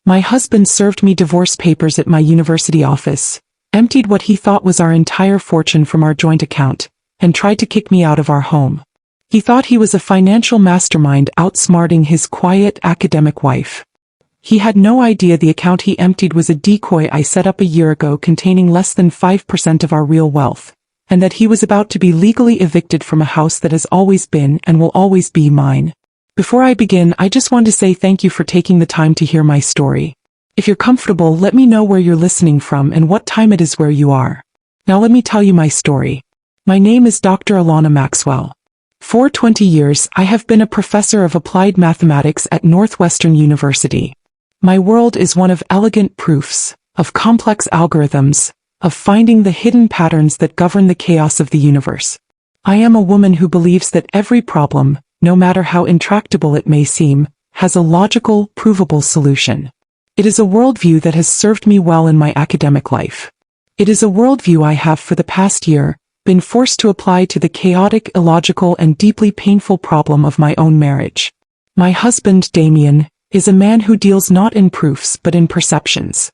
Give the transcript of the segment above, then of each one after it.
My husband served me divorce papers at my university office, emptied what he thought was our entire fortune from our joint account, and tried to kick me out of our home. He thought he was a financial mastermind outsmarting his quiet academic wife. He had no idea the account he emptied was a decoy I set up a year ago containing less than 5% of our real wealth, and that he was about to be legally evicted from a house that has always been and will always be mine. Before I begin, I just want to say thank you for taking the time to hear my story. If you're comfortable, let me know where you're listening from and what time it is where you are. Now let me tell you my story. My name is Dr. Alana Maxwell. For 20 years, I have been a professor of applied mathematics at Northwestern University. My world is one of elegant proofs, of complex algorithms, of finding the hidden patterns that govern the chaos of the universe. I am a woman who believes that every problem, no matter how intractable it may seem, has a logical, provable solution. It is a worldview that has served me well in my academic life. It is a worldview I have for the past year been forced to apply to the chaotic, illogical, and deeply painful problem of my own marriage. My husband, Damien, is a man who deals not in proofs but in perceptions.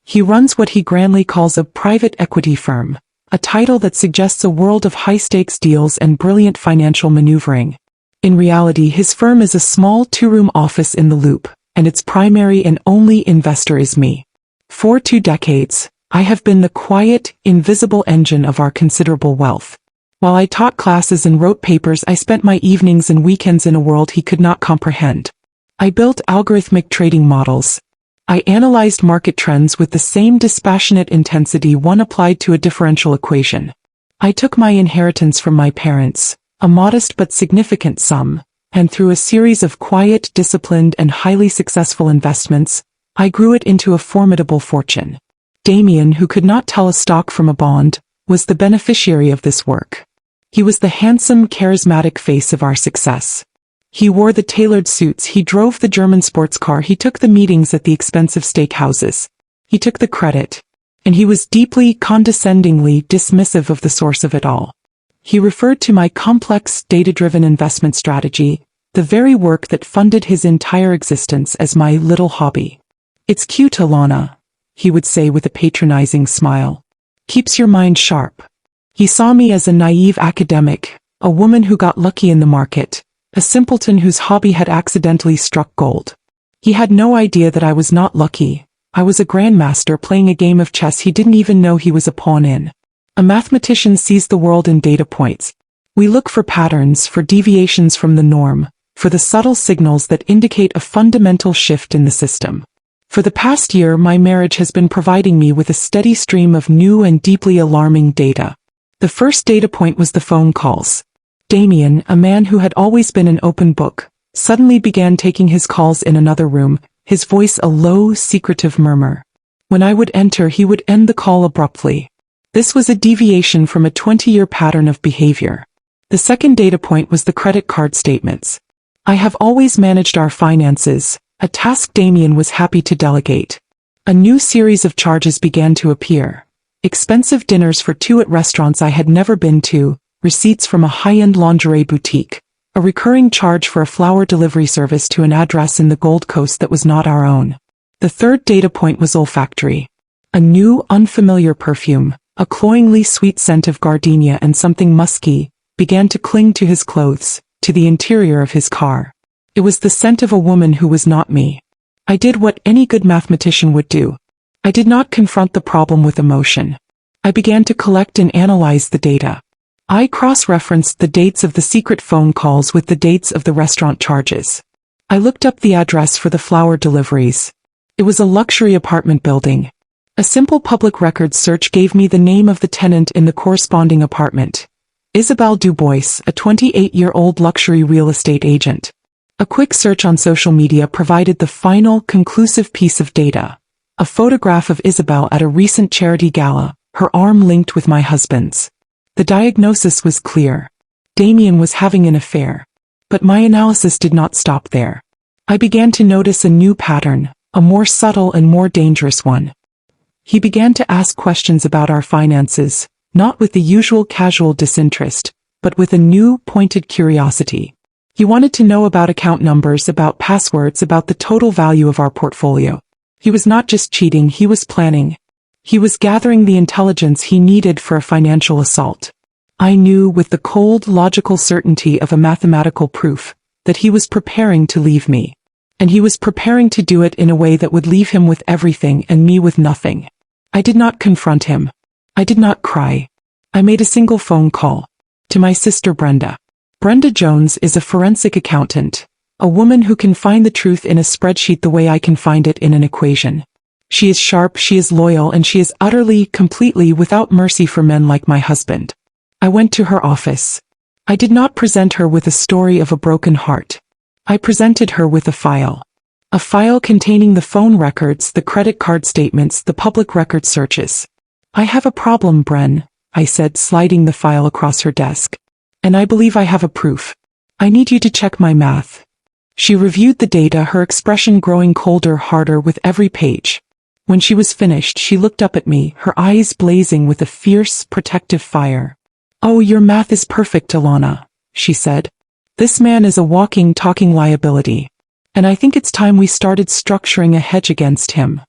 He runs what he grandly calls a private equity firm, a title that suggests a world of high-stakes deals and brilliant financial maneuvering. In reality, his firm is a small two-room office in the Loop, and its primary and only investor is me. For 2 decades, I have been the quiet, invisible engine of our considerable wealth. While I taught classes and wrote papers, I spent my evenings and weekends in a world he could not comprehend. I built algorithmic trading models. I analyzed market trends with the same dispassionate intensity one applied to a differential equation. I took my inheritance from my parents, a modest but significant sum, and through a series of quiet, disciplined, and highly successful investments, I grew it into a formidable fortune. Damien, who could not tell a stock from a bond, was the beneficiary of this work. He was the handsome, charismatic face of our success. He wore the tailored suits, he drove the German sports car, he took the meetings at the expensive steakhouses. He took the credit. And he was deeply, condescendingly dismissive of the source of it all. He referred to my complex, data-driven investment strategy, the very work that funded his entire existence, as my little hobby. "It's cute, Alana," he would say with a patronizing smile. "Keeps your mind sharp." He saw me as a naive academic, a woman who got lucky in the market, a simpleton whose hobby had accidentally struck gold. He had no idea that I was not lucky. I was a grandmaster playing a game of chess he didn't even know he was a pawn in. A mathematician sees the world in data points. We look for patterns, for deviations from the norm, for the subtle signals that indicate a fundamental shift in the system. For the past year, my marriage has been providing me with a steady stream of new and deeply alarming data. The first data point was the phone calls. Damien, a man who had always been an open book, suddenly began taking his calls in another room, his voice a low, secretive murmur. When I would enter, he would end the call abruptly. This was a deviation from a 20-year pattern of behavior. The second data point was the credit card statements. I have always managed our finances, a task Damien was happy to delegate. A new series of charges began to appear. Expensive dinners for 2 at restaurants I had never been to, receipts from a high-end lingerie boutique, a recurring charge for a flower delivery service to an address in the Gold Coast that was not our own. The third data point was olfactory. A new, unfamiliar perfume, a cloyingly sweet scent of gardenia and something musky, began to cling to his clothes, to the interior of his car. It was the scent of a woman who was not me. I did what any good mathematician would do. I did not confront the problem with emotion. I began to collect and analyze the data. I cross-referenced the dates of the secret phone calls with the dates of the restaurant charges. I looked up the address for the flower deliveries. It was a luxury apartment building. A simple public records search gave me the name of the tenant in the corresponding apartment. Isabelle Dubois, a 28-year-old luxury real estate agent. A quick search on social media provided the final, conclusive piece of data. A photograph of Isabelle at a recent charity gala, her arm linked with my husband's. The diagnosis was clear. Damien was having an affair. But my analysis did not stop there. I began to notice a new pattern, a more subtle and more dangerous one. He began to ask questions about our finances, not with the usual casual disinterest, but with a new, pointed curiosity. He wanted to know about account numbers, about passwords, about the total value of our portfolio. He was not just cheating, he was planning. He was gathering the intelligence he needed for a financial assault. I knew with the cold, logical certainty of a mathematical proof that he was preparing to leave me. And he was preparing to do it in a way that would leave him with everything and me with nothing. I did not confront him. I did not cry. I made a single phone call. To my sister Brenda. Brenda Jones is a forensic accountant. A woman who can find the truth in a spreadsheet the way I can find it in an equation. She is sharp, she is loyal, and she is utterly, completely without mercy for men like my husband. I went to her office. I did not present her with a story of a broken heart. I presented her with a file. A file containing the phone records, the credit card statements, the public record searches. I have a problem, Bren, I said, sliding the file across her desk. And I believe I have a proof. I need you to check my math. She reviewed the data, her expression growing colder, harder with every page. When she was finished, she looked up at me, her eyes blazing with a fierce, protective fire. "Oh, your math is perfect, Alana," she said. "This man is a walking, talking liability. And I think it's time we started structuring a hedge against him."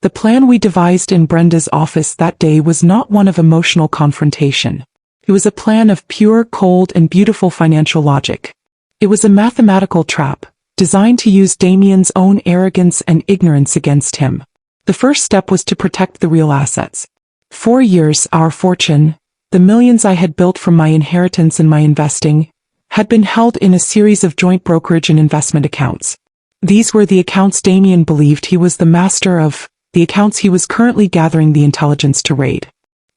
The plan we devised in Brenda's office that day was not one of emotional confrontation. It was a plan of pure, cold, and beautiful financial logic. It was a mathematical trap, designed to use Damien's own arrogance and ignorance against him. The first step was to protect the real assets. 4 years, our fortune, the millions I had built from my inheritance and my investing, had been held in a series of joint brokerage and investment accounts. These were the accounts Damien believed he was the master of, the accounts he was currently gathering the intelligence to raid.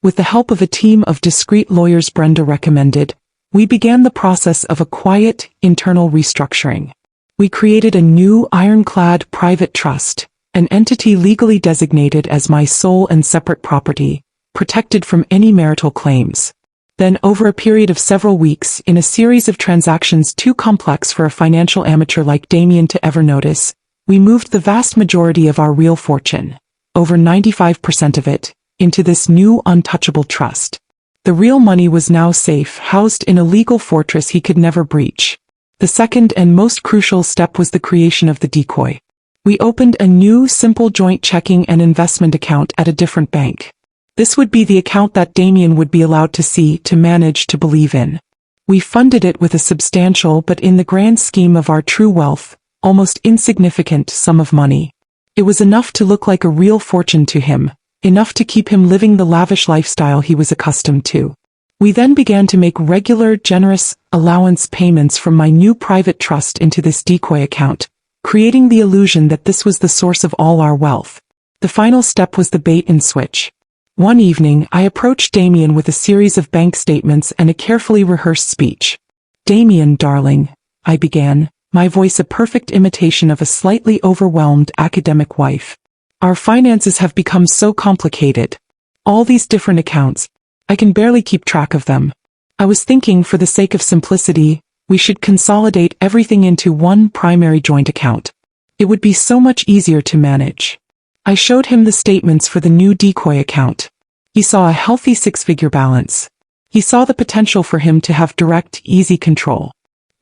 With the help of a team of discreet lawyers Brenda recommended, we began the process of a quiet, internal restructuring. We created a new, ironclad private trust, an entity legally designated as my sole and separate property, protected from any marital claims. Then, over a period of several weeks, in a series of transactions too complex for a financial amateur like Damien to ever notice, we moved the vast majority of our real fortune, over 95% of it, into this new untouchable trust. The real money was now safe, housed in a legal fortress he could never breach. The second and most crucial step was the creation of the decoy. We opened a new, simple joint checking and investment account at a different bank. This would be the account that Damien would be allowed to see, to manage, to believe in. We funded it with a substantial, but in the grand scheme of our true wealth, almost insignificant sum of money. It was enough to look like a real fortune to him, enough to keep him living the lavish lifestyle he was accustomed to. We then began to make regular, generous allowance payments from my new private trust into this decoy account, creating the illusion that this was the source of all our wealth. The final step was the bait and switch. One evening, I approached Damien with a series of bank statements and a carefully rehearsed speech. "Damien, darling," I began, my voice a perfect imitation of a slightly overwhelmed academic wife. "Our finances have become so complicated. All these different accounts, I can barely keep track of them. I was thinking, for the sake of simplicity, we should consolidate everything into one primary joint account. It would be so much easier to manage." I showed him the statements for the new decoy account. He saw a healthy 6-figure balance. He saw the potential for him to have direct, easy control.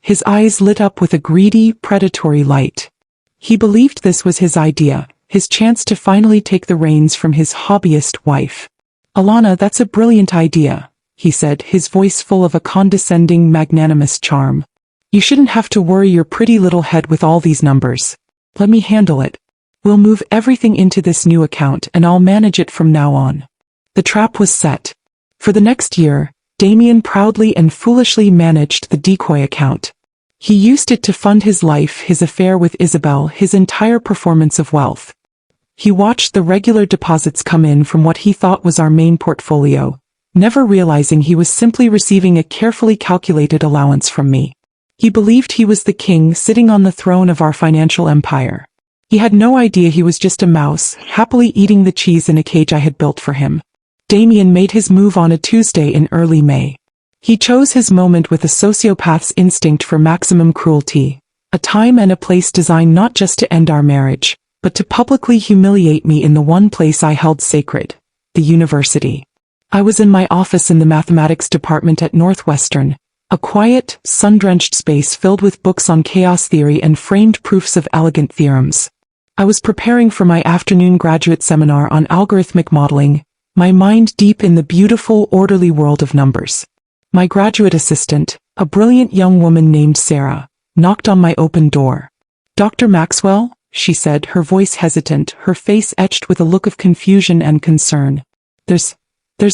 His eyes lit up with a greedy, predatory light. He believed this was his idea, his chance to finally take the reins from his hobbyist wife. "Alana, that's a brilliant idea," he said, his voice full of a condescending, magnanimous charm. "You shouldn't have to worry your pretty little head with all these numbers. Let me handle it. We'll move everything into this new account and I'll manage it from now on." The trap was set. For the next year, Damien proudly and foolishly managed the decoy account. He used it to fund his life, his affair with Isabel, his entire performance of wealth. He watched the regular deposits come in from what he thought was our main portfolio, never realizing he was simply receiving a carefully calculated allowance from me. He believed he was the king sitting on the throne of our financial empire. He had no idea he was just a mouse, happily eating the cheese in a cage I had built for him. Damien made his move on a Tuesday in early May. He chose his moment with a sociopath's instinct for maximum cruelty, a time and a place designed not just to end our marriage, but to publicly humiliate me in the one place I held sacred, the university. I was in my office in the mathematics department at Northwestern, a quiet, sun-drenched space filled with books on chaos theory and framed proofs of elegant theorems. I was preparing for my afternoon graduate seminar on algorithmic modeling, my mind deep in the beautiful, orderly world of numbers. My graduate assistant, a brilliant young woman named Sarah, knocked on my open door. "Dr. Maxwell?" she said, her voice hesitant, her face etched with a look of confusion and concern. There's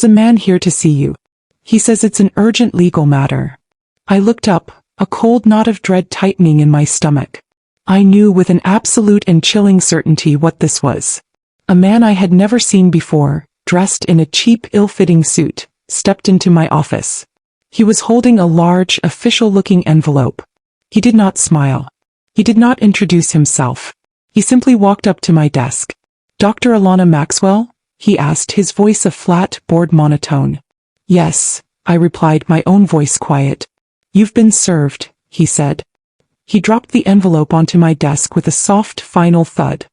a man here to see you. He says it's an urgent legal matter." I looked up, a cold knot of dread tightening in my stomach. I knew with an absolute and chilling certainty what this was. A man I had never seen before, dressed in a cheap, ill-fitting suit, stepped into my office. He was holding a large, official-looking envelope. He did not smile. He did not introduce himself. He simply walked up to my desk. "Dr. Alana Maxwell?" he asked, his voice a flat, bored monotone. "Yes," I replied, my own voice quiet. "You've been served," he said. He dropped the envelope onto my desk with a soft, final thud.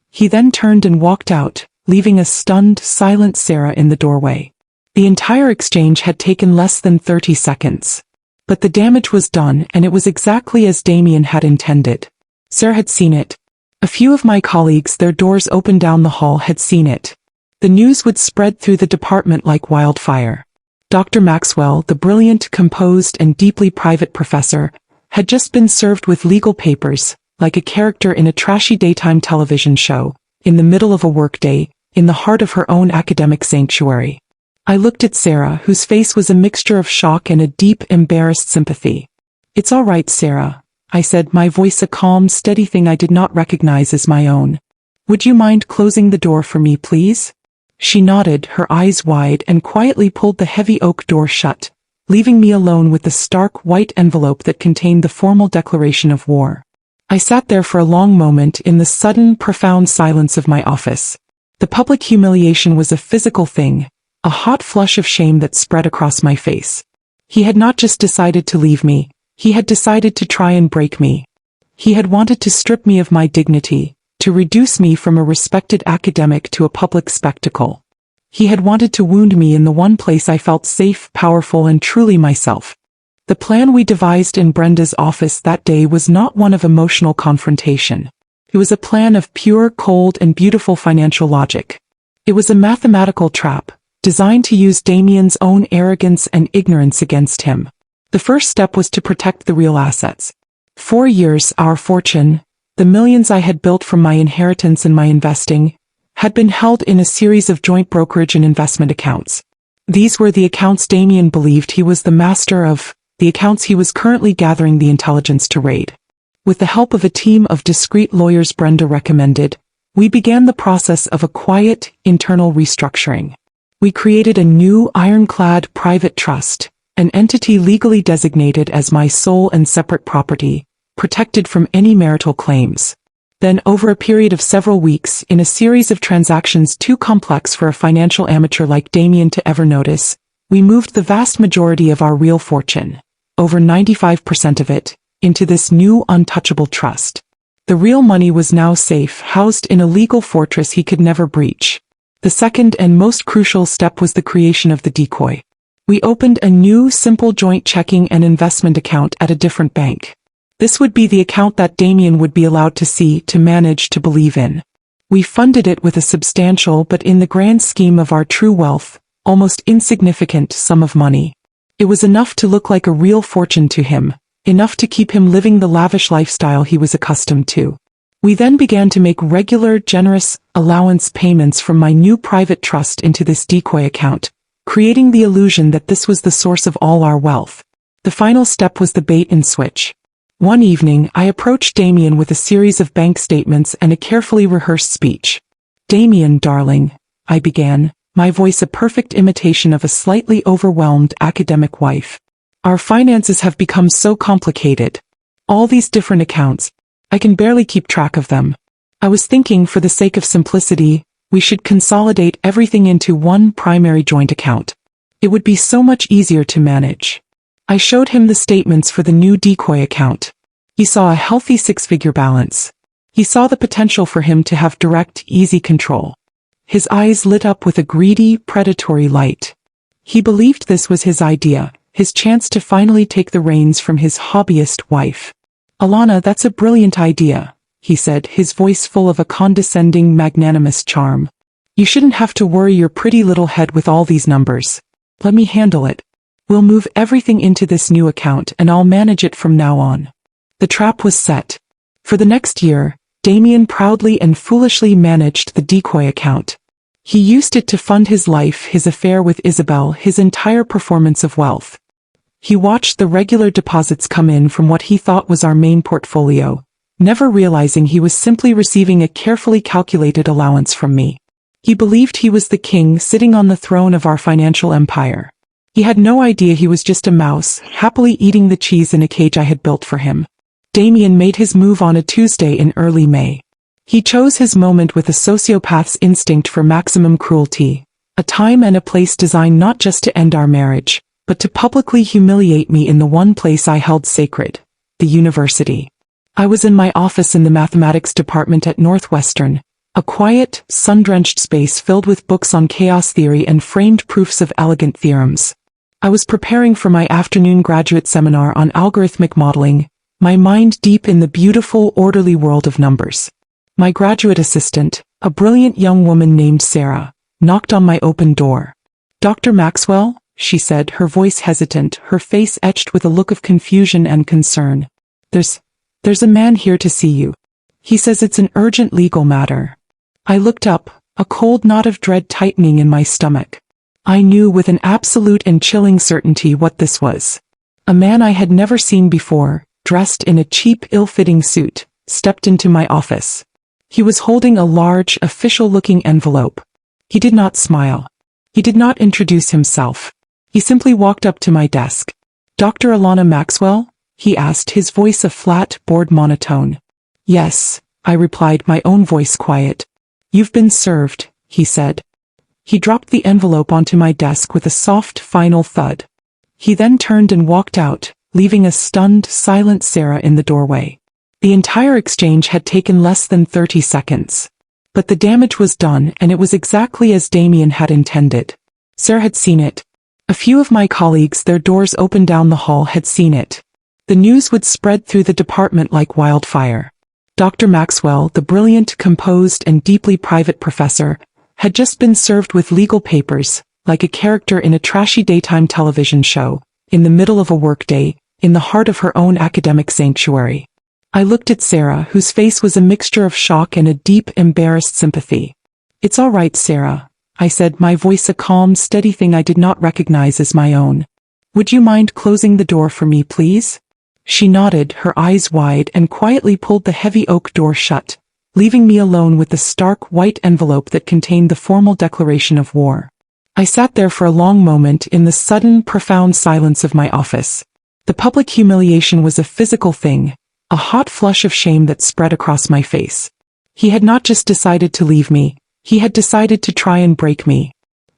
He then turned and walked out, leaving a stunned, silent Sarah in the doorway. The entire exchange had taken less than 30 seconds. But the damage was done, and it was exactly as Damien had intended. Sarah had seen it. A few of my colleagues, their doors open down the hall, had seen it. The news would spread through the department like wildfire. Dr. Maxwell, the brilliant, composed, and deeply private professor, had just been served with legal papers, like a character in a trashy daytime television show, in the middle of a workday, in the heart of her own academic sanctuary. I looked at Sarah, whose face was a mixture of shock and a deep, embarrassed sympathy. "It's all right, Sarah," I said, my voice a calm, steady thing I did not recognize as my own. "Would you mind closing the door for me, please?" She nodded, her eyes wide, and quietly pulled the heavy oak door shut, leaving me alone with the stark, white envelope that contained the formal declaration of war. I sat there for a long moment in the sudden, profound silence of my office. The public humiliation was a physical thing, a hot flush of shame that spread across my face. He had not just decided to leave me, he had decided to try and break me. He had wanted to strip me of my dignity, to reduce me from a respected academic to a public spectacle. He had wanted to wound me in the one place I felt safe, powerful, and truly myself. The plan we devised in Brenda's office that day was not one of emotional confrontation. It was a plan of pure, cold, and beautiful financial logic. It was a mathematical trap, designed to use Damien's own arrogance and ignorance against him. The first step was to protect the real assets. 4 years, our fortune, the millions I had built from my inheritance and my investing, had been held in a series of joint brokerage and investment accounts. These were the accounts Damien believed he was the master of, the accounts he was currently gathering the intelligence to raid. With the help of a team of discreet lawyers Brenda recommended, we began the process of a quiet, internal restructuring. We created a new, ironclad private trust, an entity legally designated as my sole and separate property, protected from any marital claims. Then, over a period of several weeks, in a series of transactions too complex for a financial amateur like Damien to ever notice, we moved the vast majority of our real fortune, over 95% of it, into this new untouchable trust. The real money was now safe, housed in a legal fortress he could never breach. The second and most crucial step was the creation of the decoy. We opened a new, simple joint checking and investment account at a different bank. This would be the account that Damien would be allowed to see, to manage, to believe in. We funded it with a substantial, but in the grand scheme of our true wealth, almost insignificant sum of money. It was enough to look like a real fortune to him, enough to keep him living the lavish lifestyle he was accustomed to. We then began to make regular, generous allowance payments from my new private trust into this decoy account, creating the illusion that this was the source of all our wealth. The final step was the bait and switch. One evening, I approached Damien with a series of bank statements and a carefully rehearsed speech. "Damien, darling," I began, my voice a perfect imitation of a slightly overwhelmed academic wife. "Our finances have become so complicated. All these different accounts, I can barely keep track of them. I was thinking, for the sake of simplicity, we should consolidate everything into one primary joint account. It would be so much easier to manage." I showed him the statements for the new decoy account. He saw a healthy 6-figure balance. He saw the potential for him to have direct, easy control. His eyes lit up with a greedy, predatory light. He believed this was his idea, his chance to finally take the reins from his hobbyist wife. "Alana, that's a brilliant idea," he said, his voice full of a condescending, magnanimous charm. You shouldn't have to worry your pretty little head with all these numbers. Let me handle it. We'll move everything into this new account and I'll manage it from now on. The trap was set. For the next year, Damien proudly and foolishly managed the decoy account. He used it to fund his life, his affair with Isabel, his entire performance of wealth. He watched the regular deposits come in from what he thought was our main portfolio, never realizing he was simply receiving a carefully calculated allowance from me. He believed he was the king sitting on the throne of our financial empire. He had no idea he was just a mouse, happily eating the cheese in a cage I had built for him. Damien made his move on a Tuesday in early May. He chose his moment with a sociopath's instinct for maximum cruelty, a time and a place designed not just to end our marriage, but to publicly humiliate me in the one place I held sacred, the university. I was in my office in the mathematics department at Northwestern, a quiet, sun-drenched space filled with books on chaos theory and framed proofs of elegant theorems. I was preparing for my afternoon graduate seminar on algorithmic modeling, my mind deep in the beautiful, orderly world of numbers. My graduate assistant, a brilliant young woman named Sarah, knocked on my open door. "Dr. Maxwell?" she said, her voice hesitant, her face etched with a look of confusion and concern. There's a man here to see you. He says it's an urgent legal matter." I looked up, a cold knot of dread tightening in my stomach. I knew with an absolute and chilling certainty what this was. A man I had never seen before, dressed in a cheap, ill-fitting suit, stepped into my office. He was holding a large, official-looking envelope. He did not smile. He did not introduce himself. He simply walked up to my desk. "Dr. Alana Maxwell?" he asked, his voice a flat, bored monotone. "Yes," I replied, my own voice quiet. "You've been served," he said. He dropped the envelope onto my desk with a soft, final thud. He then turned and walked out, leaving a stunned, silent Sarah in the doorway. The entire exchange had taken less than 30 seconds. But the damage was done, and it was exactly as Damien had intended. Sarah had seen it. A few of my colleagues, their doors open down the hall, had seen it. The news would spread through the department like wildfire. Dr. Maxwell, the brilliant, composed, and deeply private professor, had just been served with legal papers, like a character in a trashy daytime television show, in the middle of a workday, in the heart of her own academic sanctuary. I looked at Sarah, whose face was a mixture of shock and a deep, embarrassed sympathy. "It's all right, Sarah," I said, my voice a calm, steady thing I did not recognize as my own. "Would you mind closing the door for me, please?" She nodded, her eyes wide, and quietly pulled the heavy oak door shut, leaving me alone with the stark white envelope that contained the formal declaration of war. I sat there for a long moment in the sudden, profound silence of my office. The public humiliation was a physical thing, a hot flush of shame that spread across my face. He had not just decided to leave me, he had decided to try and break me.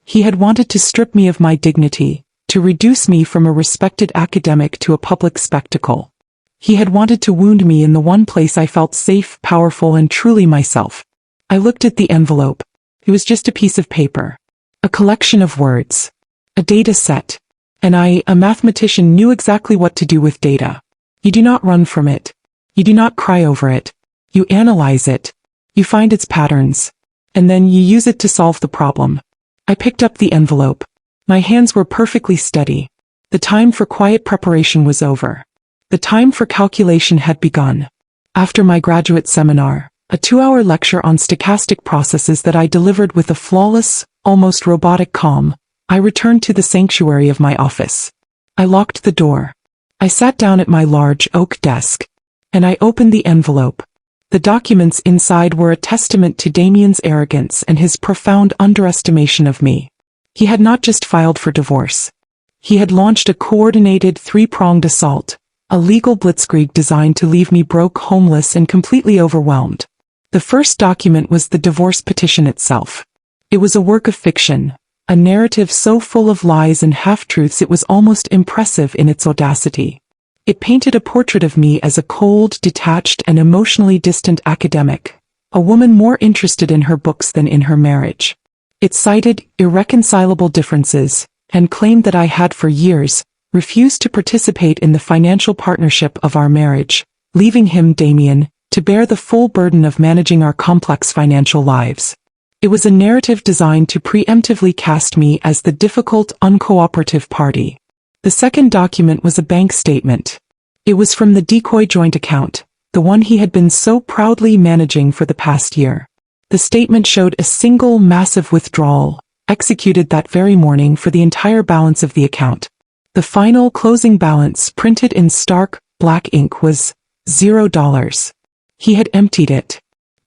He had wanted to strip me of my dignity, to reduce me from a respected academic to a public spectacle. He had wanted to wound me in the one place I felt safe, powerful, and truly myself. I looked at the envelope. It was just a piece of paper. A collection of words. A data set. And I, a mathematician, knew exactly what to do with data. You do not run from it. You do not cry over it. You analyze it. You find its patterns. And then you use it to solve the problem. I picked up the envelope. My hands were perfectly steady. The time for quiet preparation was over. The time for calculation had begun. After my graduate seminar, a 2-hour lecture on stochastic processes that I delivered with a flawless, almost robotic calm, I returned to the sanctuary of my office. I locked the door. I sat down at my large oak desk. And I opened the envelope. The documents inside were a testament to Damien's arrogance and his profound underestimation of me. He had not just filed for divorce. He had launched a coordinated 3-pronged assault, a legal blitzkrieg designed to leave me broke, homeless, and completely overwhelmed. The first document was the divorce petition itself. It was a work of fiction, a narrative so full of lies and half-truths it was almost impressive in its audacity. It painted a portrait of me as a cold, detached, and emotionally distant academic, a woman more interested in her books than in her marriage. It cited irreconcilable differences, and claimed that I had for years refused to participate in the financial partnership of our marriage, leaving him, Damien, to to bear the full burden of managing our complex financial lives. It was a narrative designed to preemptively cast me as the difficult, uncooperative party. The second document was a bank statement. It was from the decoy joint account, the one he had been so proudly managing for the past year. The statement showed a single massive withdrawal, executed that very morning for the entire balance of the account. The final closing balance, printed in stark, black ink, was $0. He had emptied it.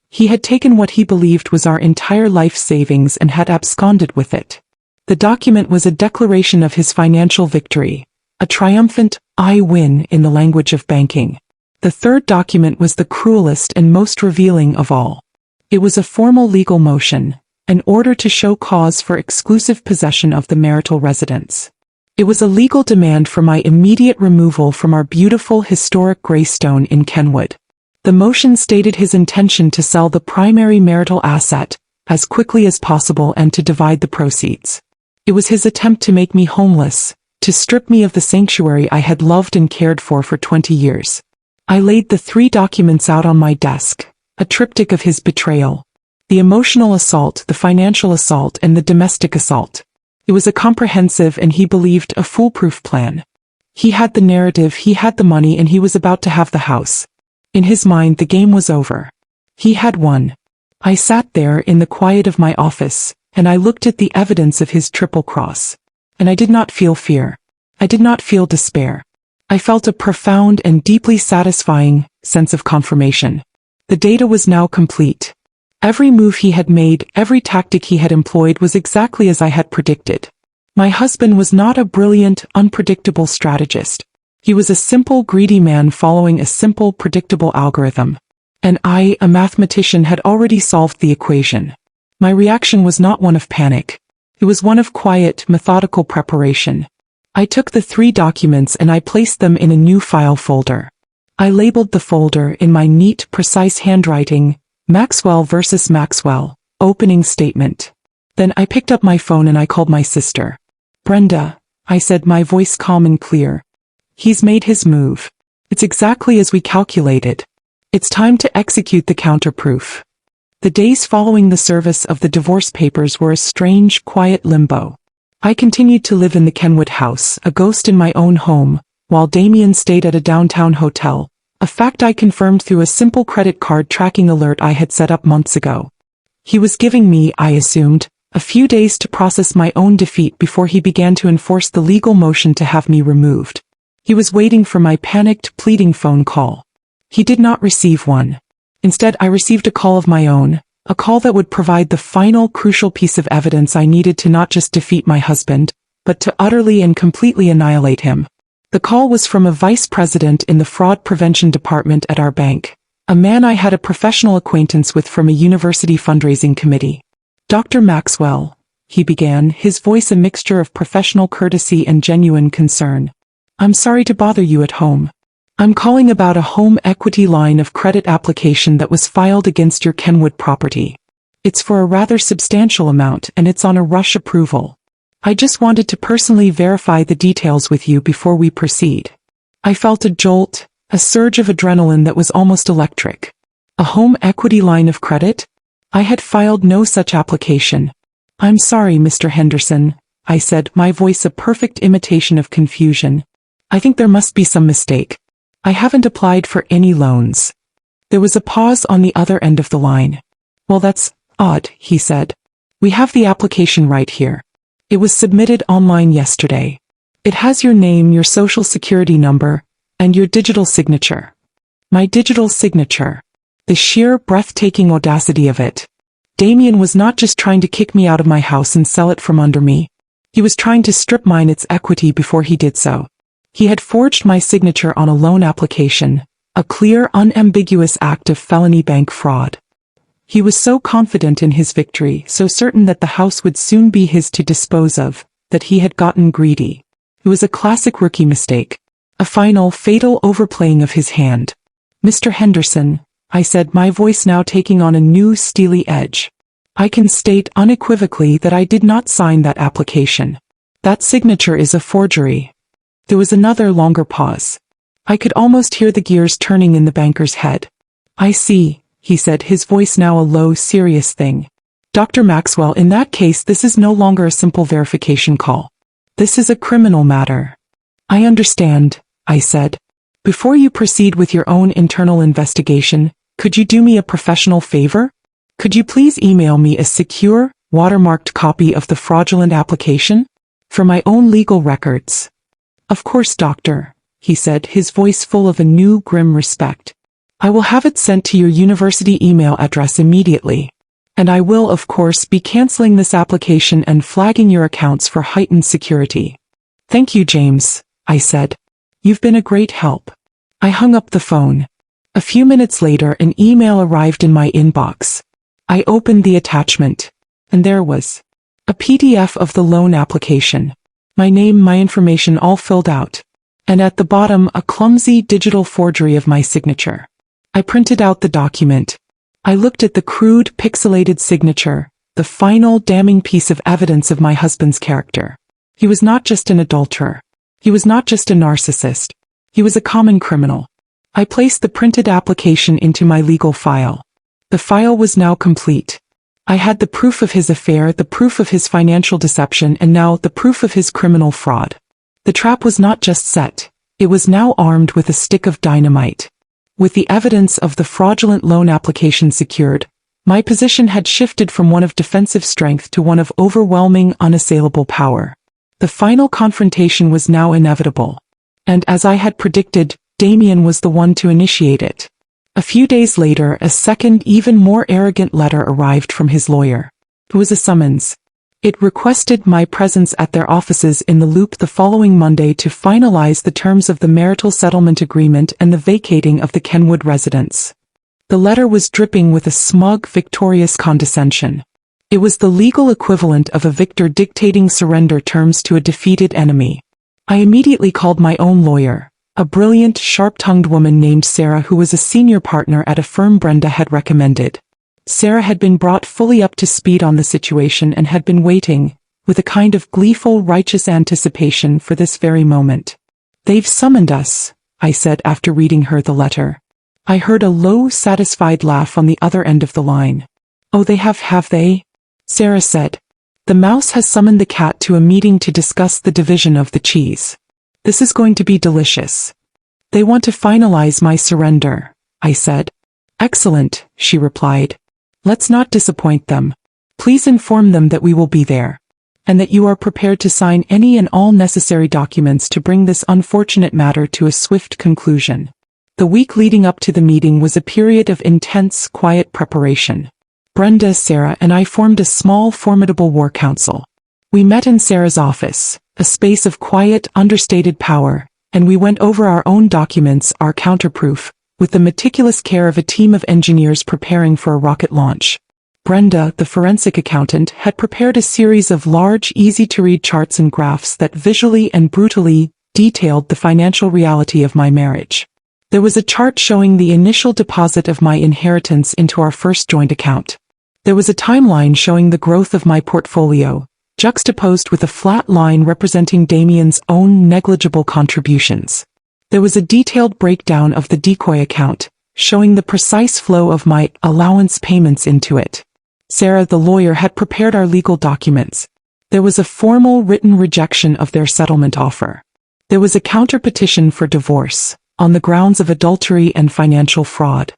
He had taken what he believed was our entire life savings and had absconded with it. The document was a declaration of his financial victory, a triumphant, "I win" in the language of banking. The third document was the cruelest and most revealing of all. It was a formal legal motion, an order to show cause for exclusive possession of the marital residence. It was a legal demand for my immediate removal from our beautiful historic Greystone in Kenwood. The motion stated his intention to sell the primary marital asset as quickly as possible and to divide the proceeds. It was his attempt to make me homeless, to strip me of the sanctuary I had loved and cared for 20 years. I laid the 3 documents out on my desk, a triptych of his betrayal. The emotional assault, the financial assault, and the domestic assault. It was a comprehensive and, he believed, a foolproof plan. He had the narrative, he had the money, and he was about to have the house. In his mind, the game was over. He had won. I sat there in the quiet of my office, and I looked at the evidence of his triple cross. And I did not feel fear. I did not feel despair. I felt a profound and deeply satisfying sense of confirmation. The data was now complete. Every move he had made, every tactic he had employed was exactly as I had predicted. My husband was not a brilliant, unpredictable strategist. He was a simple, greedy man following a simple, predictable algorithm. And I, a mathematician, had already solved the equation. My reaction was not one of panic. It was one of quiet, methodical preparation. I took the 3 documents and I placed them in a new file folder. I labeled the folder, in my neat, precise handwriting, Maxwell versus Maxwell, opening statement. Then I picked up my phone and I called my sister. "Brenda," I said, my voice calm and clear. "He's made his move. It's exactly as we calculated. It's time to execute the counterproof." The days following the service of the divorce papers were a strange, quiet limbo. I continued to live in the Kenwood house, a ghost in my own home, while Damien stayed at a downtown hotel, a fact I confirmed through a simple credit card tracking alert I had set up months ago. He was giving me, I assumed, a few days to process my own defeat before he began to enforce the legal motion to have me removed. He was waiting for my panicked, pleading phone call. He did not receive one. Instead, I received a call of my own, a call that would provide the final, crucial piece of evidence I needed to not just defeat my husband, but to utterly and completely annihilate him. The call was from a vice president in the fraud prevention department at our bank, a man I had a professional acquaintance with from a university fundraising committee. "Dr. Maxwell," he began, his voice a mixture of professional courtesy and genuine concern. "I'm sorry to bother you at home. I'm calling about a home equity line of credit application that was filed against your Kenwood property. It's for a rather substantial amount and it's on a rush approval. I just wanted to personally verify the details with you before we proceed." I felt a jolt, a surge of adrenaline that was almost electric. A home equity line of credit? I had filed no such application. "I'm sorry, Mr. Henderson," I said, my voice a perfect imitation of confusion. "I think there must be some mistake. I haven't applied for any loans." There was a pause on the other end of the line. "Well, that's odd," he said. "We have the application right here. It was submitted online yesterday. It has your name, your social security number, and your digital signature." My digital signature. The sheer, breathtaking audacity of it. Damien was not just trying to kick me out of my house and sell it from under me. He was trying to strip mine its equity before he did so. He had forged my signature on a loan application, a clear, unambiguous act of felony bank fraud. He was so confident in his victory, so certain that the house would soon be his to dispose of, that he had gotten greedy. It was a classic rookie mistake. A final, fatal overplaying of his hand. "Mr. Henderson," I said, my voice now taking on a new, steely edge. "I can state unequivocally that I did not sign that application. That signature is a forgery." There was another longer pause. I could almost hear the gears turning in the banker's head. I see, he said, his voice now a low, serious thing. Dr. Maxwell, in that case this is no longer a simple verification call. This is a criminal matter. I understand, I said. Before you proceed with your own internal investigation, could you do me a professional favor? Could you please email me a secure, watermarked copy of the fraudulent application? For my own legal records. Of course, doctor, he said, his voice full of a new, grim respect. I will have it sent to your university email address immediately. And I will, of course, be canceling this application and flagging your accounts for heightened security. Thank you, James, I said. You've been a great help. I hung up the phone. A few minutes later, an email arrived in my inbox. I opened the attachment. And there was a PDF of the loan application. My name, my information all filled out. And at the bottom, a clumsy digital forgery of my signature. I printed out the document. I looked at the crude, pixelated signature, the final damning piece of evidence of my husband's character. He was not just an adulterer. He was not just a narcissist. He was a common criminal. I placed the printed application into my legal file. The file was now complete. I had the proof of his affair, the proof of his financial deception, and now the proof of his criminal fraud. The trap was not just set. It was now armed with a stick of dynamite. With the evidence of the fraudulent loan application secured, my position had shifted from one of defensive strength to one of overwhelming, unassailable power. The final confrontation was now inevitable. And as I had predicted, Damien was the one to initiate it. A few days later, a second, even more arrogant letter arrived from his lawyer. It was a summons. It requested my presence at their offices in the Loop the following Monday to finalize the terms of the marital settlement agreement and the vacating of the Kenwood residence. The letter was dripping with a smug, victorious condescension. It was the legal equivalent of a victor dictating surrender terms to a defeated enemy. I immediately called my own lawyer, a brilliant, sharp-tongued woman named Sarah who was a senior partner at a firm Brenda had recommended. Sarah had been brought fully up to speed on the situation and had been waiting, with a kind of gleeful, righteous anticipation for this very moment. "They've summoned us," I said after reading her the letter. I heard a low, satisfied laugh on the other end of the line. "Oh, they have they?" Sarah said. "The mouse has summoned the cat to a meeting to discuss the division of the cheese. This is going to be delicious. They want to finalize my surrender," I said. "Excellent," she replied. "Let's not disappoint them. Please inform them that we will be there, and that you are prepared to sign any and all necessary documents to bring this unfortunate matter to a swift conclusion." The week leading up to the meeting was a period of intense, quiet preparation. Brenda, Sarah, and I formed a small, formidable war council. We met in Sarah's office, a space of quiet, understated power, and we went over our own documents, our counterproof, with the meticulous care of a team of engineers preparing for a rocket launch. Brenda, the forensic accountant, had prepared a series of large, easy-to-read charts and graphs that visually and brutally detailed the financial reality of my marriage. There was a chart showing the initial deposit of my inheritance into our first joint account. There was a timeline showing the growth of my portfolio, juxtaposed with a flat line representing Damien's own negligible contributions. There was a detailed breakdown of the decoy account, showing the precise flow of my allowance payments into it. Sarah, the lawyer, had prepared our legal documents. There was a formal written rejection of their settlement offer. There was a counter-petition for divorce, on the grounds of adultery and financial fraud.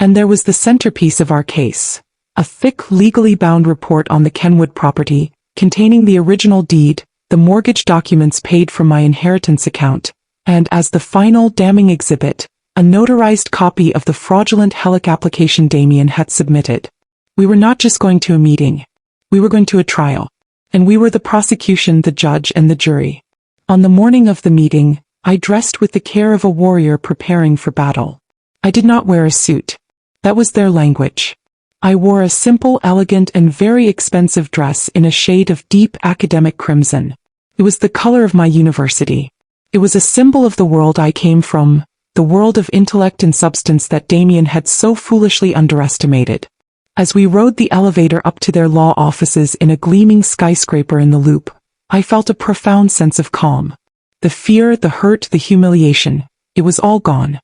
And there was the centerpiece of our case, a thick, legally bound report on the Kenwood property, containing the original deed, the mortgage documents paid from my inheritance account, and as the final damning exhibit, a notarized copy of the fraudulent HELIC application Damien had submitted. We were not just going to a meeting. We were going to a trial. And we were the prosecution, the judge, and the jury. On the morning of the meeting, I dressed with the care of a warrior preparing for battle. I did not wear a suit. That was their language. I wore a simple, elegant, and very expensive dress in a shade of deep academic crimson. It was the color of my university. It was a symbol of the world I came from, the world of intellect and substance that Damien had so foolishly underestimated. As we rode the elevator up to their law offices in a gleaming skyscraper in the Loop, I felt a profound sense of calm. The fear, the hurt, the humiliation, it was all gone.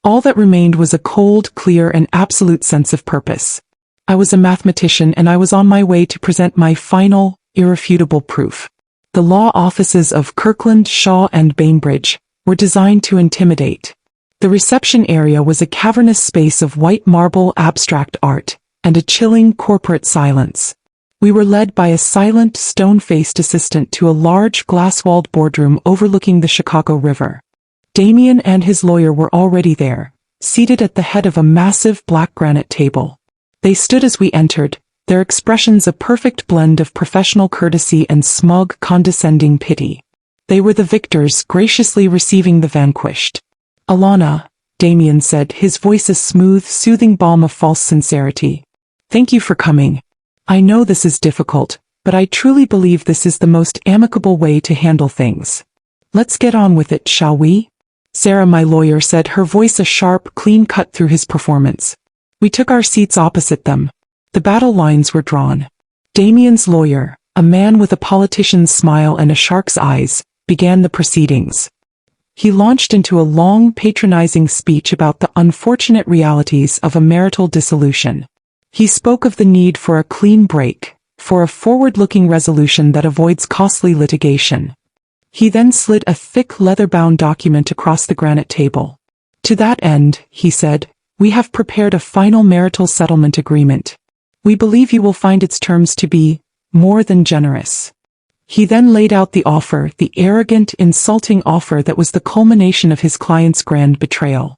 All that remained was a cold, clear, and absolute sense of purpose. I was a mathematician and I was on my way to present my final, irrefutable proof. The law offices of Kirkland, Shaw, and Bainbridge were designed to intimidate. The reception area was a cavernous space of white marble abstract art and a chilling corporate silence. We were led by a silent, stone-faced assistant to a large glass-walled boardroom overlooking the Chicago River. Damien and his lawyer were already there, seated at the head of a massive black granite table. They stood as we entered, their expressions a perfect blend of professional courtesy and smug, condescending pity. They were the victors graciously receiving the vanquished. "Alana," Damien said, his voice a smooth, soothing balm of false sincerity. "Thank you for coming. I know this is difficult, but I truly believe this is the most amicable way to handle things. Let's get on with it, shall we?" Sarah, my lawyer, said, her voice a sharp, clean cut through his performance. We took our seats opposite them. The battle lines were drawn. Damien's lawyer, a man with a politician's smile and a shark's eyes, began the proceedings. He launched into a long, patronizing speech about the unfortunate realities of a marital dissolution. He spoke of the need for a clean break, for a forward-looking resolution that avoids costly litigation. He then slid a thick leather-bound document across the granite table. "To that end," he said, "we have prepared a final marital settlement agreement. We believe you will find its terms to be more than generous." He then laid out the offer, the arrogant, insulting offer that was the culmination of his client's grand betrayal.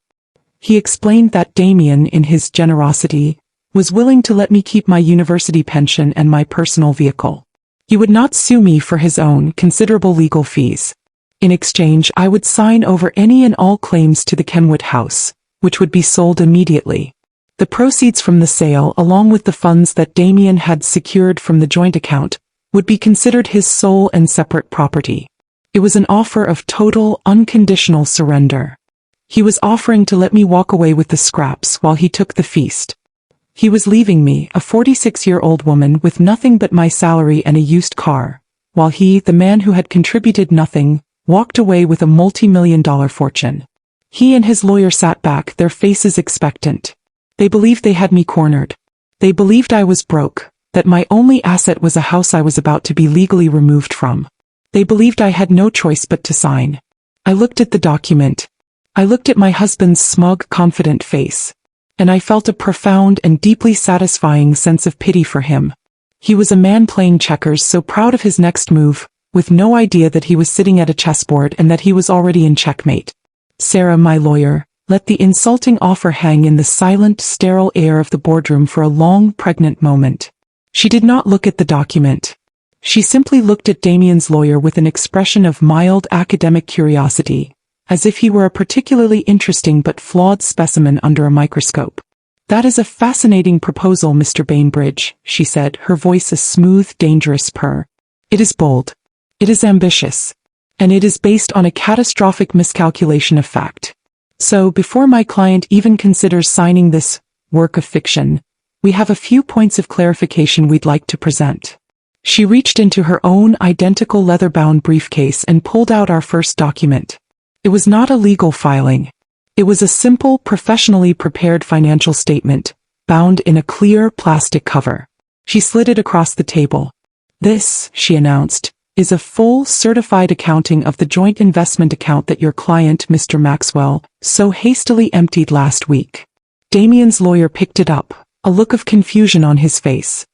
He explained that Damien, in his generosity, was willing to let me keep my university pension and my personal vehicle. He would not sue me for his own considerable legal fees. In exchange, I would sign over any and all claims to the Kenwood house, which would be sold immediately. The proceeds from the sale, along with the funds that Damien had secured from the joint account, would be considered his sole and separate property. It was an offer of total, unconditional surrender. He was offering to let me walk away with the scraps while he took the feast. He was leaving me, a 46-year-old woman, with nothing but my salary and a used car, while he, the man who had contributed nothing, walked away with a multi-million-dollar fortune. He and his lawyer sat back, their faces expectant. They believed they had me cornered. They believed I was broke, that my only asset was a house I was about to be legally removed from. They believed I had no choice but to sign. I looked at the document. I looked at my husband's smug, confident face. And I felt a profound and deeply satisfying sense of pity for him. He was a man playing checkers, so proud of his next move, with no idea that he was sitting at a chessboard and that he was already in checkmate. Sarah, my lawyer, let the insulting offer hang in the silent, sterile air of the boardroom for a long, pregnant moment. She did not look at the document. She simply looked at Damien's lawyer with an expression of mild academic curiosity, as if he were a particularly interesting but flawed specimen under a microscope. "That is a fascinating proposal, Mr. Bainbridge," she said, her voice a smooth, dangerous purr. "It is bold. It is ambitious. And it is based on a catastrophic miscalculation of fact. So, before my client even considers signing this work of fiction, we have a few points of clarification we'd like to present." She reached into her own identical leather-bound briefcase and pulled out our first document. It was not a legal filing. It was a simple, professionally prepared financial statement, bound in a clear plastic cover. She slid it across the table. "This," she announced, "is a full, certified accounting of the joint investment account that your client, Mr. Maxwell, so hastily emptied last week." Damien's lawyer picked it up, a look of confusion on his face.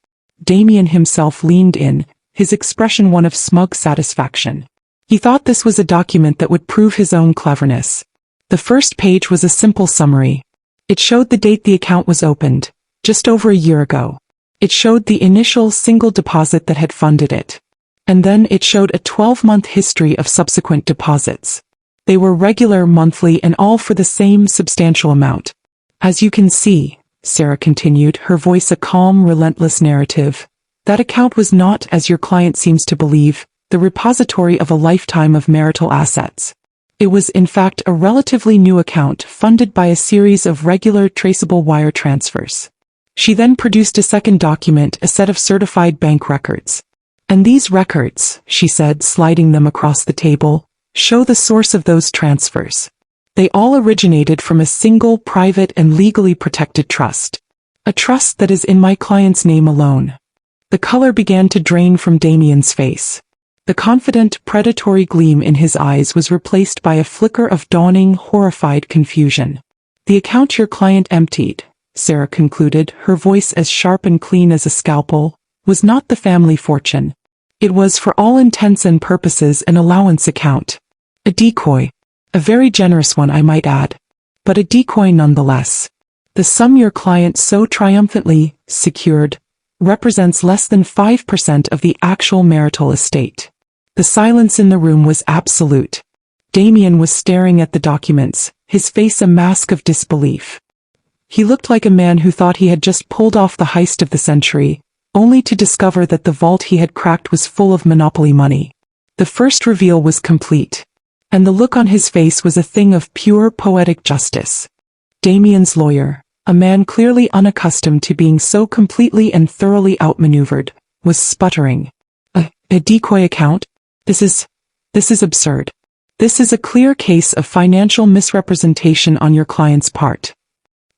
Damien himself leaned in, his expression one of smug satisfaction. He thought this was a document that would prove his own cleverness. The first page was a simple summary. It showed the date the account was opened, just over a year ago. It showed the initial single deposit that had funded it. And then it showed a 12-month history of subsequent deposits. They were regular, monthly, and all for the same substantial amount. "As you can see," Sarah continued, her voice a calm, relentless narrative, "that account was not, as your client seems to believe, the repository of a lifetime of marital assets. It was, in fact, a relatively new account funded by a series of regular traceable wire transfers." She then produced a second document, a set of certified bank records. "And these records," she said, sliding them across the table, "show the source of those transfers. They all originated from a single private and legally protected trust. A trust that is in my client's name alone. The color began to drain from Damien's face. The confident, predatory gleam in his eyes was replaced by a flicker of dawning, horrified confusion. The account your client emptied, Sarah concluded, her voice as sharp and clean as a scalpel, was not the family fortune. It was for all intents and purposes an allowance account. A decoy. A very generous one, I might add. But a decoy nonetheless. The sum your client so triumphantly secured represents less than 5% of the actual marital estate. The silence in the room was absolute. Damien was staring at the documents, his face a mask of disbelief. He looked like a man who thought he had just pulled off the heist of the century, only to discover that the vault he had cracked was full of monopoly money. The first reveal was complete. And the look on his face was a thing of pure poetic justice. Damien's lawyer, a man clearly unaccustomed to being so completely and thoroughly outmaneuvered, was sputtering. A decoy account? This is absurd. This is a clear case of financial misrepresentation on your client's part.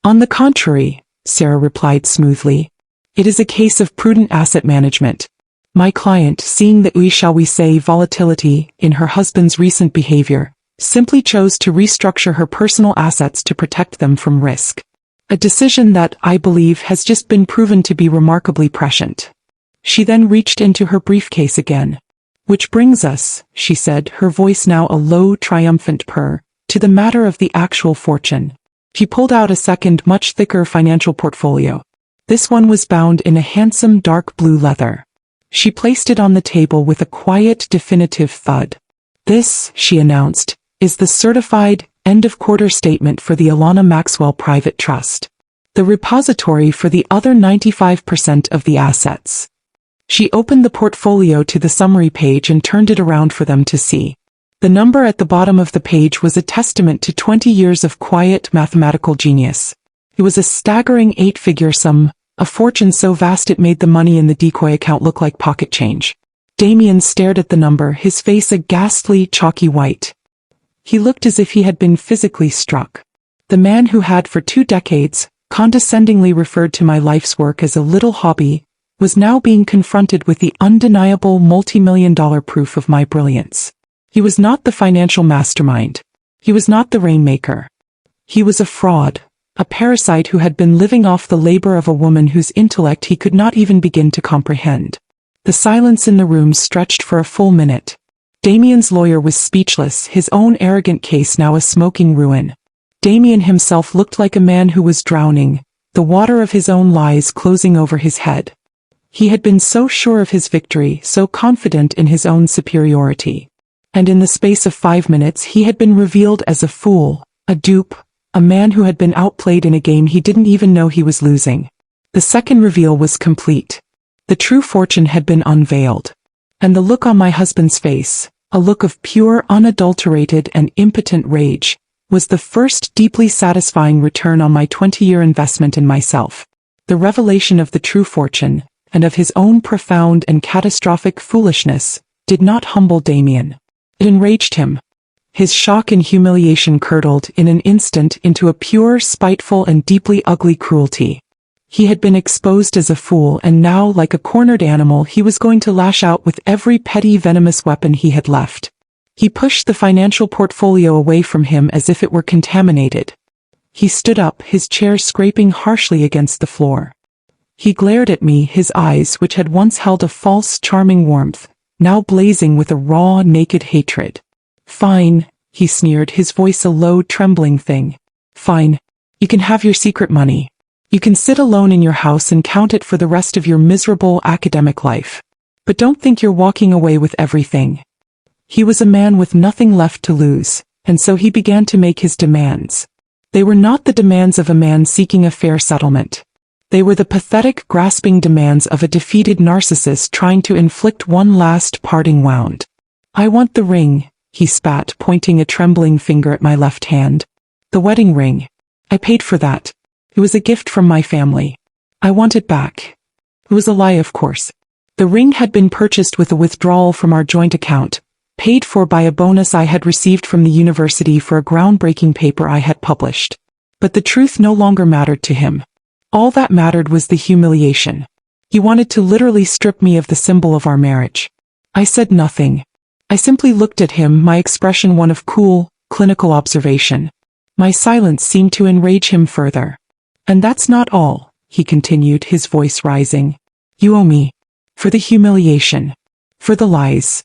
On the contrary, Sarah replied smoothly, it is a case of prudent asset management. My client, seeing the shall we say volatility in her husband's recent behavior, simply chose to restructure her personal assets to protect them from risk. A decision that, I believe, has just been proven to be remarkably prescient. She then reached into her briefcase again. Which brings us, she said, her voice now a low, triumphant purr, to the matter of the actual fortune. She pulled out a second, much thicker financial portfolio. This one was bound in a handsome dark blue leather. She placed it on the table with a quiet, definitive thud. This, she announced, is the certified, end-of-quarter statement for the Alana Maxwell Private Trust. The repository for the other 95% of the assets. She opened the portfolio to the summary page and turned it around for them to see. The number at the bottom of the page was a testament to 20 years of quiet mathematical genius. It was a staggering 8-figure sum, a fortune so vast it made the money in the decoy account look like pocket change. Damien stared at the number, his face a ghastly, chalky white. He looked as if he had been physically struck. The man who had for 2 decades condescendingly referred to my life's work as a little hobby was now being confronted with the undeniable multi-million-dollar proof of my brilliance. He was not the financial mastermind. He was not the rainmaker. He was a fraud. A parasite who had been living off the labor of a woman whose intellect he could not even begin to comprehend. The silence in the room stretched for a full minute. Damien's lawyer was speechless, his own arrogant case now a smoking ruin. Damien himself looked like a man who was drowning, the water of his own lies closing over his head. He had been so sure of his victory, so confident in his own superiority. And in the space of 5 minutes he had been revealed as a fool, a dupe, a man who had been outplayed in a game he didn't even know he was losing. The second reveal was complete. The true fortune had been unveiled. And the look on my husband's face, a look of pure, unadulterated and impotent rage, was the first deeply satisfying return on my 20-year investment in myself. The revelation of the true fortune, and of his own profound and catastrophic foolishness, did not humble Damien. It enraged him. His shock and humiliation curdled in an instant into a pure, spiteful and deeply ugly cruelty. He had been exposed as a fool, and now, like a cornered animal, he was going to lash out with every petty venomous weapon he had left. He pushed the financial portfolio away from him as if it were contaminated. He stood up, his chair scraping harshly against the floor. He glared at me, his eyes, which had once held a false, charming warmth, now blazing with a raw, naked hatred. Fine, he sneered, his voice a low, trembling thing. Fine. You can have your secret money. You can sit alone in your house and count it for the rest of your miserable academic life. But don't think you're walking away with everything. He was a man with nothing left to lose, and so he began to make his demands. They were not the demands of a man seeking a fair settlement. They were the pathetic, grasping demands of a defeated narcissist trying to inflict one last parting wound. I want the ring, he spat, pointing a trembling finger at my left hand. The wedding ring. I paid for that. It was a gift from my family. I want it back. It was a lie, of course. The ring had been purchased with a withdrawal from our joint account, paid for by a bonus I had received from the university for a groundbreaking paper I had published. But the truth no longer mattered to him. All that mattered was the humiliation. He wanted to literally strip me of the symbol of our marriage. I said nothing. I simply looked at him, my expression one of cool, clinical observation. My silence seemed to enrage him further. "And that's not all," he continued, his voice rising. "You owe me. For the humiliation. For the lies."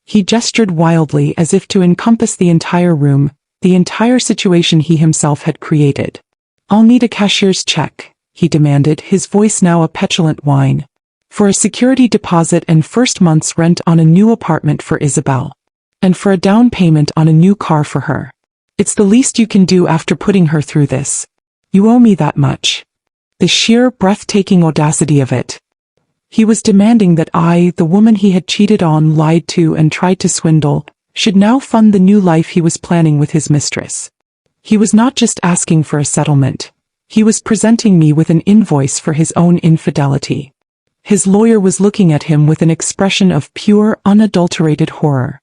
He gestured wildly as if to encompass the entire room, the entire situation he himself had created. "I'll need a cashier's check," he demanded, his voice now a petulant whine. "For a security deposit and first month's rent on a new apartment for Isabel. And for a down payment on a new car for her. It's the least you can do after putting her through this. You owe me that much." The sheer, breathtaking audacity of it. He was demanding that I, the woman he had cheated on, lied to, and tried to swindle, should now fund the new life he was planning with his mistress. He was not just asking for a settlement. He was presenting me with an invoice for his own infidelity. His lawyer was looking at him with an expression of pure, unadulterated horror.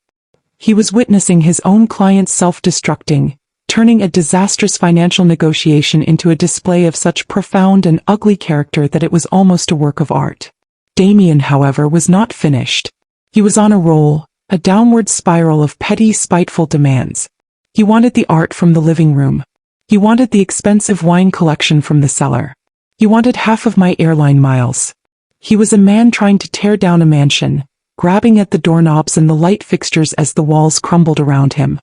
He was witnessing his own client self-destructing, turning a disastrous financial negotiation into a display of such profound and ugly character that it was almost a work of art. Damien, however, was not finished. He was on a roll, a downward spiral of petty, spiteful demands. He wanted the art from the living room. He wanted the expensive wine collection from the cellar. He wanted half of my airline miles. He was a man trying to tear down a mansion, grabbing at the doorknobs and the light fixtures as the walls crumbled around him.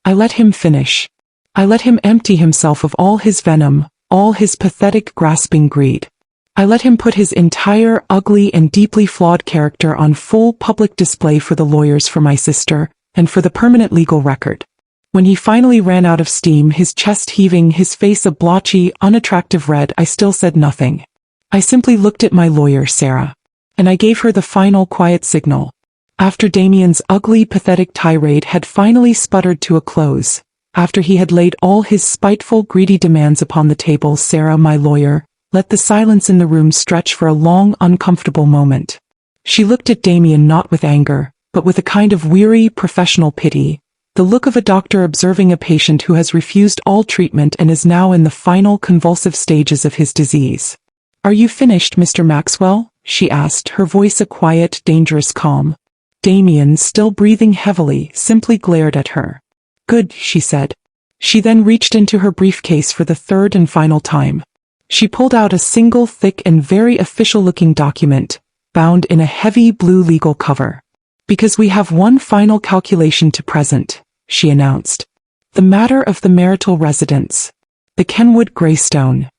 I let him finish. I let him empty himself of all his venom, all his pathetic, grasping greed. I let him put his entire, ugly and deeply flawed character on full public display for the lawyers, for my sister, and for the permanent legal record. When he finally ran out of steam, his chest heaving, his face a blotchy, unattractive red, I still said nothing. I simply looked at my lawyer, Sarah. And I gave her the final quiet signal. After Damien's ugly, pathetic tirade had finally sputtered to a close, after he had laid all his spiteful, greedy demands upon the table, Sarah, my lawyer, let the silence in the room stretch for a long, uncomfortable moment. She looked at Damien not with anger, but with a kind of weary, professional pity, the look of a doctor observing a patient who has refused all treatment and is now in the final convulsive stages of his disease. "Are you finished, Mr. Maxwell?" she asked, her voice a quiet, dangerous calm. Damien, still breathing heavily, simply glared at her. "Good," she said. She then reached into her briefcase for the third and final time. She pulled out a single thick and very official-looking document, bound in a heavy blue legal cover. "Because we have one final calculation to present," she announced. "The matter of the marital residence. The Kenwood Greystone."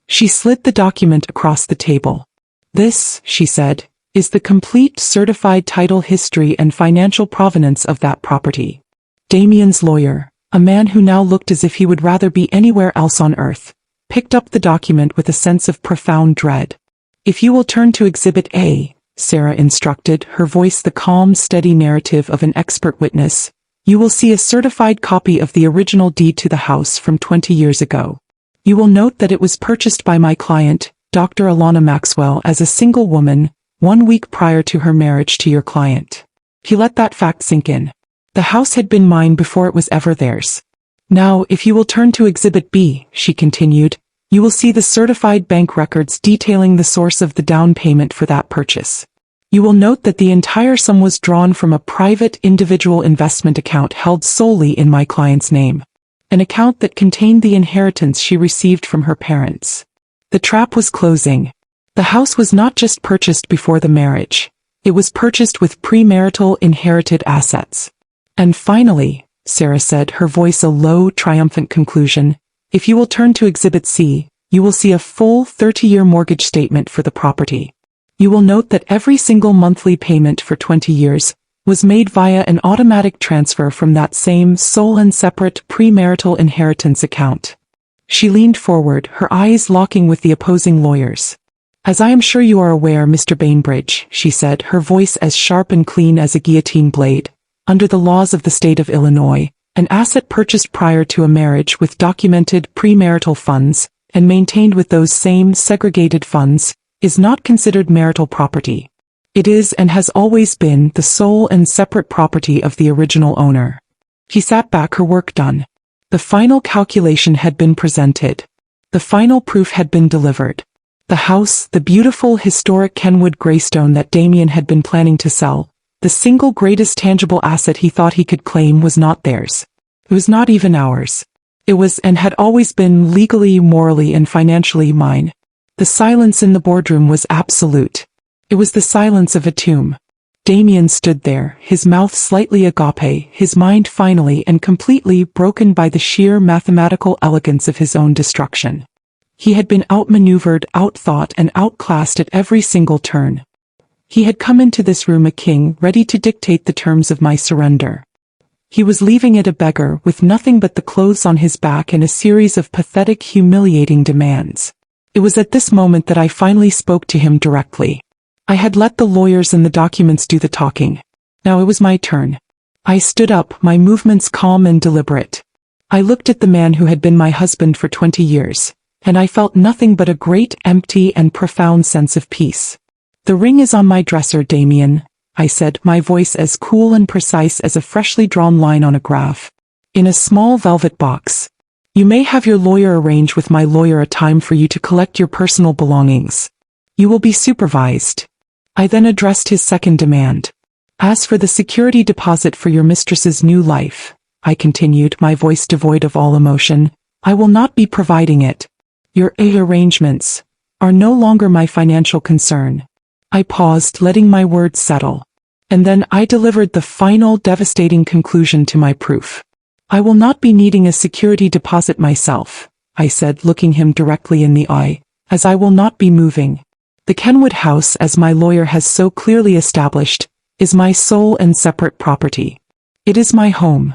She slid the document across the table. "This," she said, "is the complete certified title, history and financial provenance of that property." Damien's lawyer, a man who now looked as if he would rather be anywhere else on earth, picked up the document with a sense of profound dread. "If you will turn to Exhibit A," Sarah instructed, her voice the calm, steady narrative of an expert witness, "you will see a certified copy of the original deed to the house from 20 years ago. You will note that it was purchased by my client, Dr. Alana Maxwell, as a single woman, 1 week prior to her marriage to your client." He let that fact sink in. The house had been mine before it was ever theirs. "Now, if you will turn to Exhibit B," she continued, "you will see the certified bank records detailing the source of the down payment for that purchase. You will note that the entire sum was drawn from a private individual investment account held solely in my client's name. An account that contained the inheritance she received from her parents. The trap was closing. The house was not just purchased before the marriage. It was purchased with premarital inherited assets. And finally," Sarah said, her voice a low, triumphant conclusion, "if you will turn to Exhibit C, you will see a full 30-year mortgage statement for the property. You will note that every single monthly payment for 20 years was made via an automatic transfer from that same sole and separate premarital inheritance account." She leaned forward, her eyes locking with the opposing lawyers. "As I am sure you are aware, Mr. Bainbridge," she said, her voice as sharp and clean as a guillotine blade, "under the laws of the state of Illinois, an asset purchased prior to a marriage with documented premarital funds, and maintained with those same segregated funds, is not considered marital property. It is and has always been the sole and separate property of the original owner. She sat back, her work done. The final calculation had been presented. The final proof had been delivered. The house, the beautiful historic Kenwood Greystone that Damien had been planning to sell, the single greatest tangible asset he thought he could claim, was not theirs. It was not even ours. It was and had always been legally, morally, and financially mine. The silence in the boardroom was absolute. It was the silence of a tomb. Damien stood there, his mouth slightly agape, his mind finally and completely broken by the sheer mathematical elegance of his own destruction. He had been outmaneuvered, outthought, and outclassed at every single turn. He had come into this room a king, ready to dictate the terms of my surrender. He was leaving it a beggar, with nothing but the clothes on his back and a series of pathetic, humiliating demands. It was at this moment that I finally spoke to him directly. I had let the lawyers and the documents do the talking. Now it was my turn. I stood up, my movements calm and deliberate. I looked at the man who had been my husband for 20 years, and I felt nothing but a great, empty, and profound sense of peace. "The ring is on my dresser, Damien," I said, my voice as cool and precise as a freshly drawn line on a graph. "In a small velvet box. You may have your lawyer arrange with my lawyer a time for you to collect your personal belongings. You will be supervised." I then addressed his second demand. "As for the security deposit for your mistress's new life," I continued, my voice devoid of all emotion, "I will not be providing it. Your arrangements are no longer my financial concern." I paused, letting my words settle. And then I delivered the final devastating conclusion to my proof. "I will not be needing a security deposit myself," I said, looking him directly in the eye, "as I will not be moving. The Kenwood house, as my lawyer has so clearly established, is my sole and separate property. It is my home."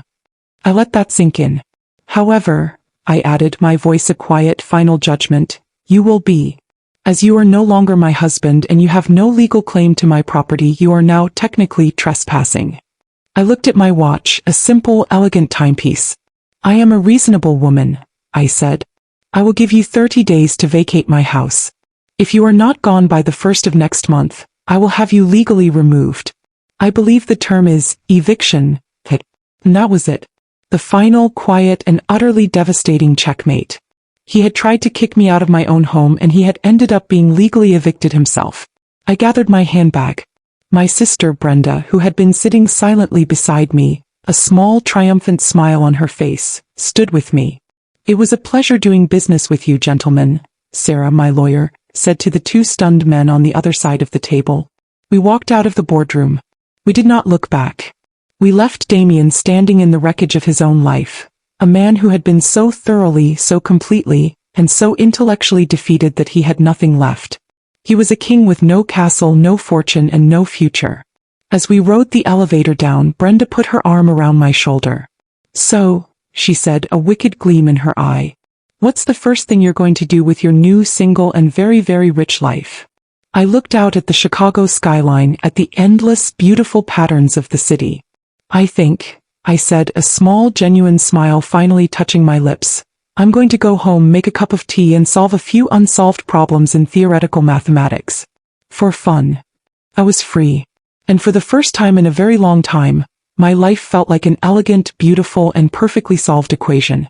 I let that sink in. "However," I added, my voice a quiet, final judgment, "you will be. As you are no longer my husband and you have no legal claim to my property, you are now technically trespassing." I looked at my watch, a simple, elegant timepiece. "I am a reasonable woman," I said. "I will give you 30 days to vacate my house. If you are not gone by the 1st of next month, I will have you legally removed. I believe the term is eviction." And that was it. The final, quiet, and utterly devastating checkmate. He had tried to kick me out of my own home, and he had ended up being legally evicted himself. I gathered my handbag. My sister, Brenda, who had been sitting silently beside me, a small, triumphant smile on her face, stood with me. "It was a pleasure doing business with you, gentlemen," Sarah, my lawyer, said to the two stunned men on the other side of the table. We walked out of the boardroom. We did not look back. We left Damien standing in the wreckage of his own life, a man who had been so thoroughly, so completely, and so intellectually defeated that he had nothing left. He was a king with no castle, no fortune, and no future. As we rode the elevator down, Brenda put her arm around my shoulder. "So," she said, a wicked gleam in her eye, "what's the first thing you're going to do with your new, single, and very, very rich life?" I looked out at the Chicago skyline, at the endless, beautiful patterns of the city. "I think," I said, a small, genuine smile finally touching my lips, "I'm going to go home, make a cup of tea, and solve a few unsolved problems in theoretical mathematics. For fun." I was free. And for the first time in a very long time, my life felt like an elegant, beautiful, and perfectly solved equation.